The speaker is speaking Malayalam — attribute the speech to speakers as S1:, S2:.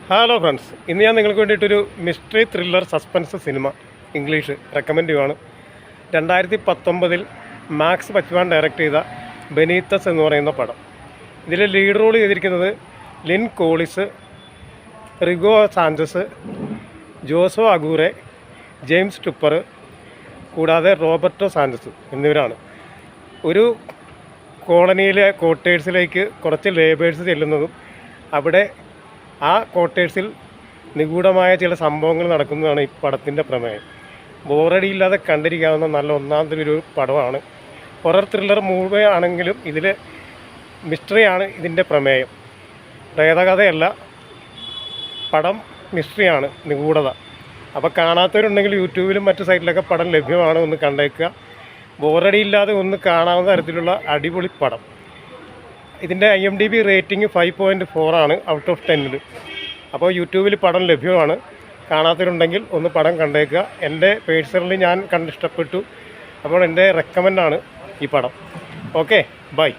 S1: ഹലോ ഫ്രണ്ട്സ്, ഇന്ന് ഞാൻ നിങ്ങൾക്ക് വേണ്ടിയിട്ടൊരു mystery thriller suspense cinema English recommend ചെയ്യുവാണ്. 2019 മാക്സ് ബച്ച്മാൻ ഡയറക്റ്റ് ചെയ്ത ബെനീത്തസ് എന്ന് പറയുന്ന പടം. ഇതിൽ ലീഡ് റോൾ ചെയ്തിരിക്കുന്നത് Lin Collis, Rigo Sanchez, Joso Aguirre, James Tupper, കൂടാതെ റോബർട്ടോ സാഞ്ചസ് എന്നിവരാണ്. ഒരു കോളനിയിലെ ക്വാർട്ടേഴ്സിലേക്ക് കുറച്ച് ലേബേഴ്സ് ചെല്ലുന്നതും അവിടെ ആ ക്വാർട്ടേഴ്സിൽ നിഗൂഢമായ ചില സംഭവങ്ങൾ നടക്കുന്നതാണ് ഈ പടത്തിൻ്റെ പ്രമേയം. ബോറടിയില്ലാതെ കണ്ടിരിക്കാവുന്ന നല്ല ഒന്നാമതൊരു പടമാണ്. ഹൊറർ ത്രില്ലർ മൂവി ആണെങ്കിലും ഇതിൽ മിസ്റ്ററിയാണ് ഇതിൻ്റെ പ്രമേയം. പ്രേതകഥയല്ല, പടം മിസ്റ്ററിയാണ്, നിഗൂഢത. അപ്പോൾ കാണാത്തവരുണ്ടെങ്കിൽ യൂട്യൂബിലും മറ്റു സൈറ്റിലൊക്കെ പടം ലഭ്യമാണ്, ഒന്ന് കണ്ടേക്കുക. ബോറടിയില്ലാതെ ഒന്ന് കാണാവുന്ന തരത്തിലുള്ള അടിപൊളി പടം. ഇതിൻ്റെ IMDb റേറ്റിംഗ് 5.4 ആണ് ഔട്ട് ഓഫ് 10. അപ്പോൾ യൂട്യൂബിൽ പടം ലഭ്യമാണ്. കാണാത്തവരുണ്ടെങ്കിൽ ഒന്ന് പടം കണ്ടേക്കുക. എൻ്റെ പേഴ്സണലി ഞാൻ കണ്ടിഷ്ടപ്പെട്ടു. അപ്പോൾ എൻ്റെ റെക്കമെൻഡാണ് ഈ പടം. Okay, by.